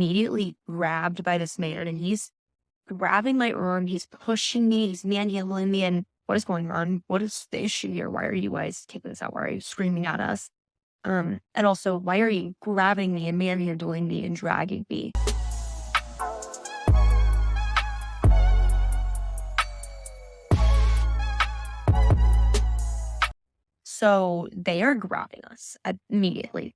immediately grabbed by this man, and he's grabbing my arm. He's pushing me. He's manhandling me. And what is going on? What is the issue here? Why are you guys taking this out? Why are you screaming at us? And also, why are you grabbing me and manhandling me and dragging me? So they are grabbing us immediately.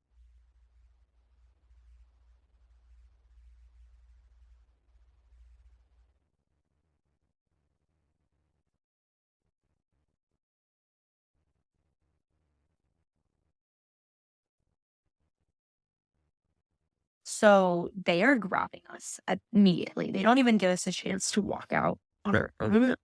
So they are grabbing us immediately. They don't even give us a chance to walk out on our own.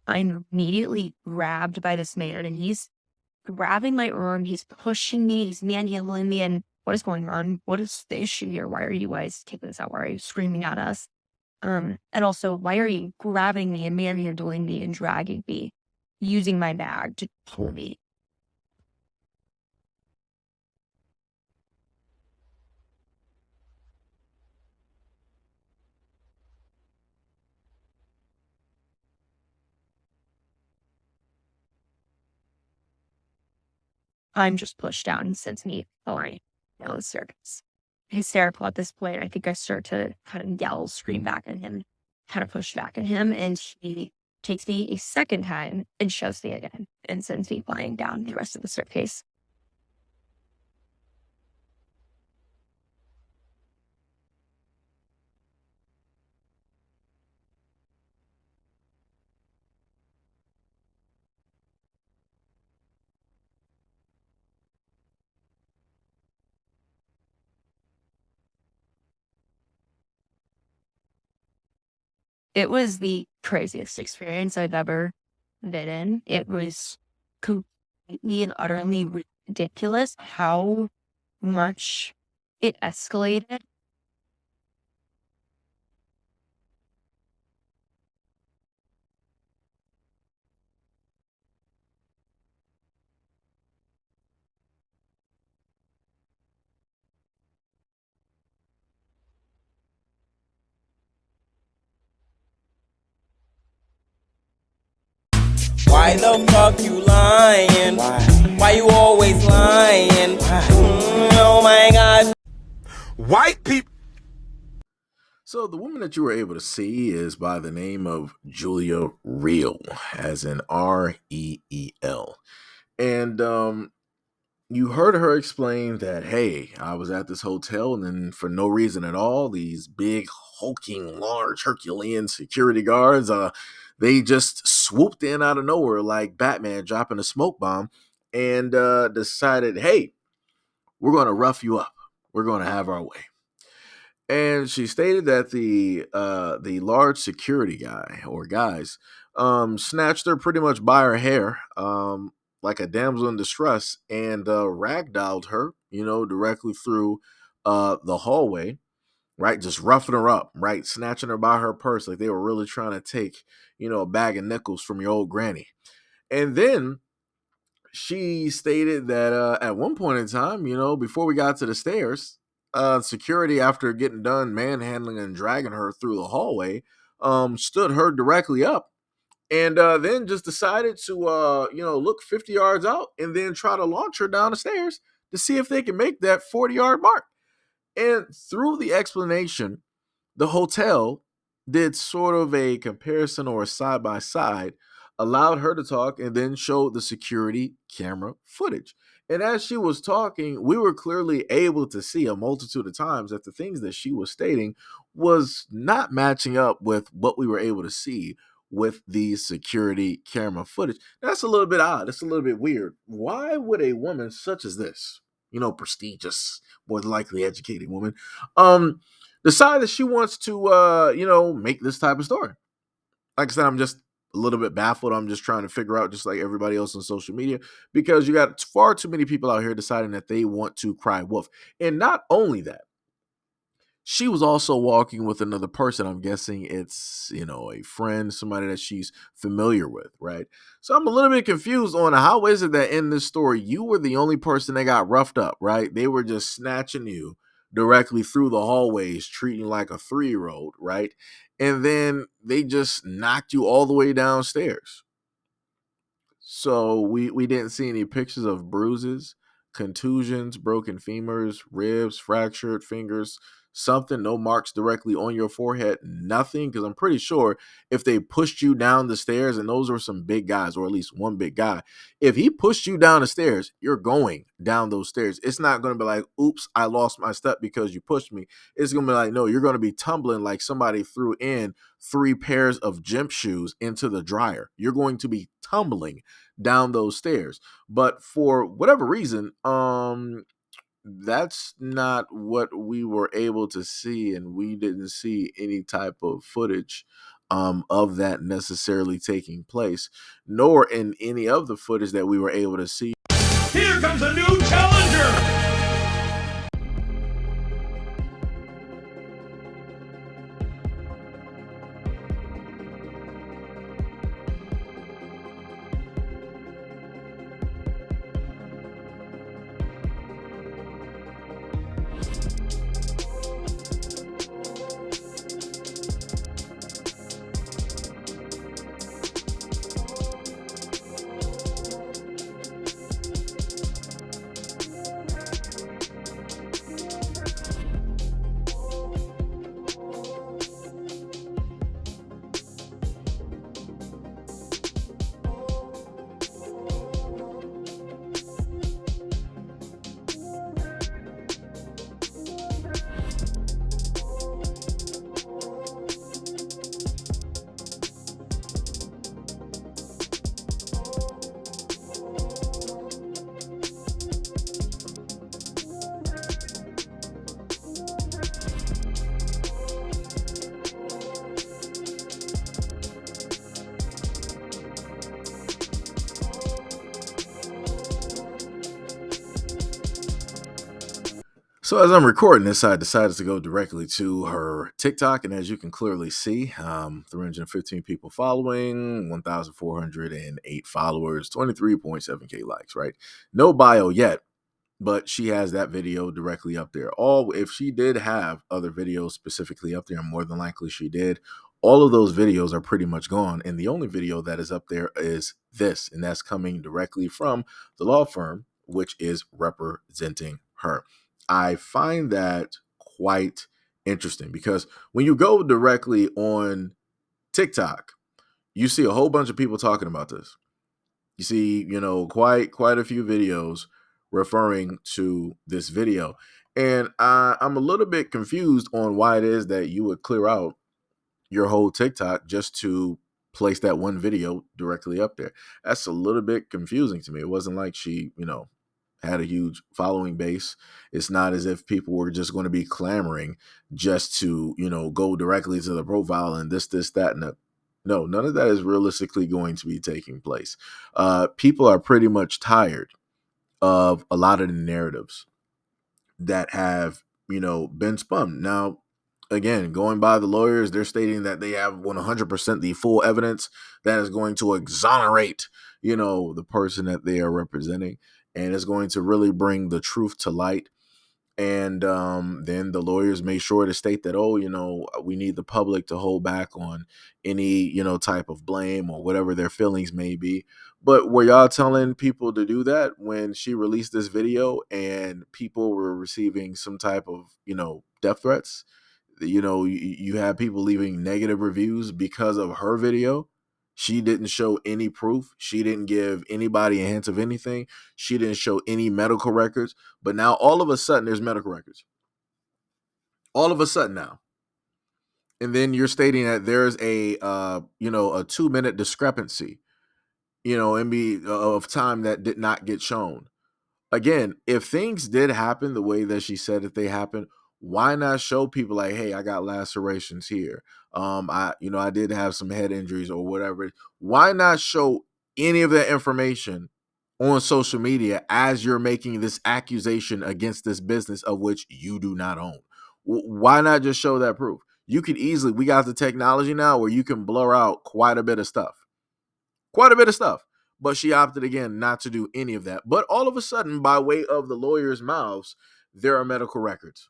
I'm immediately grabbed by this man, and he's grabbing my arm. He's pushing me. He's manhandling me. And what is going on? What is the issue here? Why are you guys taking this out? Why are you screaming at us? And also, why are you grabbing me and manhandling me and dragging me, using my bag to pull me? I'm just pushed down and sends me flying down the staircase. Hysterical at this point. I think I start to kind of yell, scream back at him, kind of push back at him, and he takes me a second time and shoves me again and sends me flying down the rest of the staircase. It was the craziest experience I've ever been in. It was completely and utterly ridiculous how much it escalated. Why the fuck you lying? Why you always lying? Oh my god. White people. So the woman that you were able to see is by the name of Julia Reel, as in Reel. And you heard her explain that, hey, I was at this hotel, and then for no reason at all, these big, hulking, large, Herculean security guards, they just swooped in out of nowhere like Batman dropping a smoke bomb and decided, hey, we're going to rough you up. We're going to have our way. And she stated that the large security guy or guys snatched her pretty much by her hair, like a damsel in distress, and ragdolled her, directly through the hallway, right? Just roughing her up, right? Snatching her by her purse, like they were really trying to take, a bag of nickels from your old granny. And then she stated that at one point in time, before we got to the stairs, security, after getting done manhandling and dragging her through the hallway, stood her directly up and then just decided to, look 50 yards out and then try to launch her down the stairs to see if they can make that 40-yard mark. And through the explanation, the hotel did sort of a comparison or a side by side, allowed her to talk, and then showed the security camera footage. And as she was talking, we were clearly able to see a multitude of times that the things that she was stating was not matching up with what we were able to see with the security camera footage. That's a little bit odd. It's a little bit weird. Why would a woman such as this, prestigious, more than likely educated woman, decide that she wants to, make this type of story? Like I said, I'm just a little bit baffled. I'm just trying to figure out, just like everybody else on social media, because you got far too many people out here deciding that they want to cry wolf. And not only that, she was also walking with another person. I'm guessing it's, a friend, somebody that she's familiar with, right? So I'm a little bit confused on how is it that in this story, you were the only person that got roughed up, right? They were just snatching you directly through the hallways, treating you like a 3-year-old, right? And then they just knocked you all the way downstairs. So we didn't see any pictures of bruises, contusions, broken femurs, ribs, fractured fingers, something, no marks directly on your forehead, nothing. Because I'm pretty sure if they pushed you down the stairs, and those were some big guys, or at least one big guy, if he pushed you down the stairs, you're going down those stairs. It's not going to be like, oops, I lost my step because you pushed me. It's going to be like, no, you're going to be tumbling like somebody threw in 3 pairs of gym shoes into the dryer. You're going to be tumbling down those stairs. But for whatever reason, that's not what we were able to see, and we didn't see any type of footage of that necessarily taking place, nor in any of the footage that we were able to see. Here comes a new challenger! So as I'm recording this, I decided to go directly to her TikTok, and as you can clearly see, 315 people following, 1,408 followers, 23.7K likes, right? No bio yet, but she has that video directly up there. If she did have other videos specifically up there, and more than likely she did, all of those videos are pretty much gone, and the only video that is up there is this, and that's coming directly from the law firm, which is representing her. I find that quite interesting because when you go directly on TikTok, you see a whole bunch of people talking about this. You see, quite a few videos referring to this video. And I'm a little bit confused on why it is that you would clear out your whole TikTok just to place that one video directly up there. That's a little bit confusing to me. It wasn't like she, had a huge following base. It's not as if people were just going to be clamoring just to, go directly to the profile and this, that, and that. No, none of that is realistically going to be taking place. People are pretty much tired of a lot of the narratives that have, been spun. Now, again, going by the lawyers, they're stating that they have 100% the full evidence that is going to exonerate, the person that they are representing, and is going to really bring the truth to light. And then the lawyers made sure to state that, we need the public to hold back on any, type of blame or whatever their feelings may be. But were y'all telling people to do that when she released this video and people were receiving some type of, death threats? You have people leaving negative reviews because of her video. She didn't show any proof. She didn't give anybody a hint of anything. She didn't show any medical records. But now all of a sudden there's medical records. All of a sudden now. And then you're stating that there's a 2-minute discrepancy, of time that did not get shown. Again, if things did happen the way that she said that they happened, why not show people like, hey, I got lacerations here. I did have some head injuries or whatever. Why not show any of that information on social media as you're making this accusation against this business of which you do not own? Why not just show that proof? You could easily, we got the technology now where you can blur out quite a bit of stuff. But she opted again not to do any of that. But all of a sudden, by way of the lawyers' mouths, there are medical records.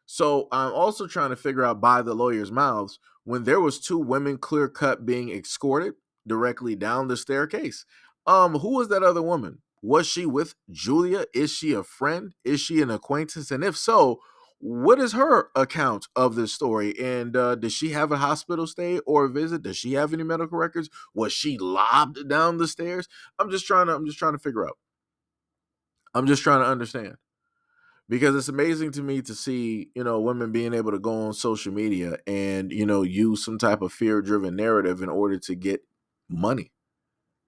So I'm also trying to figure out by the lawyers' mouths when there was 2 women clear cut being escorted directly down the staircase. Who was that other woman? Was she with Julia? Is she a friend? Is she an acquaintance? And if so, what is her account of this story? And does she have a hospital stay or a visit? Does she have any medical records? Was she lobbed down the stairs? I'm just trying to figure out. I'm just trying to understand. Because it's amazing to me to see, women being able to go on social media and, use some type of fear-driven narrative in order to get money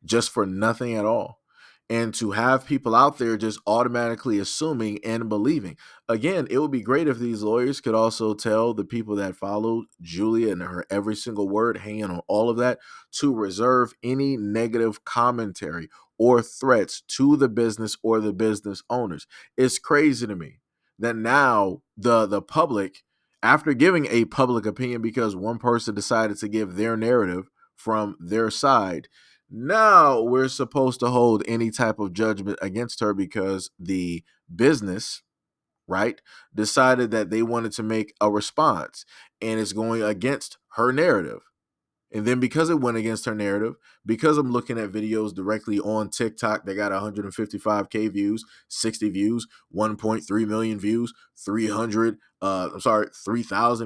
just for nothing at all. And to have people out there just automatically assuming and believing. Again, it would be great if these lawyers could also tell the people that followed Julia and her every single word, hanging on all of that, to reserve any negative commentary or threats to the business or the business owners. It's crazy to me that now the public, after giving a public opinion because one person decided to give their narrative from their side, now we're supposed to hold any type of judgment against her because the business, right, decided that they wanted to make a response and it's going against her narrative. And then because it went against her narrative, because I'm looking at videos directly on TikTok that got 155K views, 60 views, 1.3 million views, 3,000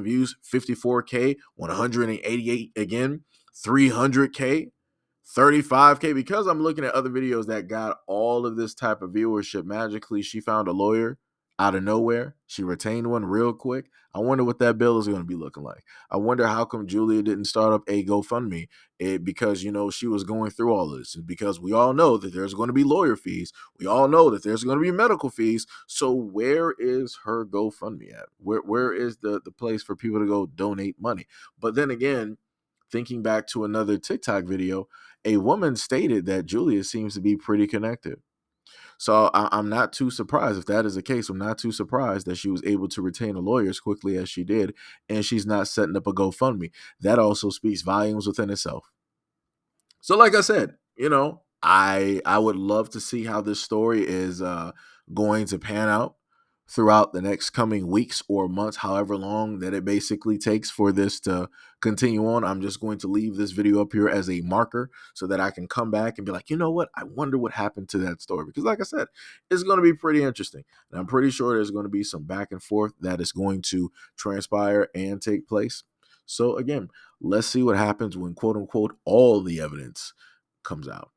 views, 54K, 188 again, 300K, 35K, because I'm looking at other videos that got all of this type of viewership. Magically, she found a lawyer out of nowhere. She retained one real quick. I wonder what that bill is going to be looking like. I wonder how come Julia didn't start up a GoFundMe because, she was going through all this. And because we all know that there's going to be lawyer fees. We all know that there's going to be medical fees. So where is her GoFundMe at? Where is the place for people to go donate money? But then again, thinking back to another TikTok video, a woman stated that Julia seems to be pretty connected. So I'm not too surprised if that is the case. I'm not too surprised that she was able to retain a lawyer as quickly as she did, and she's not setting up a GoFundMe. That also speaks volumes within itself. So like I said, I would love to see how this story is going to pan out throughout the next coming weeks or months, however long that it basically takes for this to continue on. I'm just going to leave this video up here as a marker so that I can come back and be like, you know what? I wonder what happened to that story. Because like I said, it's going to be pretty interesting. And I'm pretty sure there's going to be some back and forth that is going to transpire and take place. So again, let's see what happens when, quote unquote, all the evidence comes out.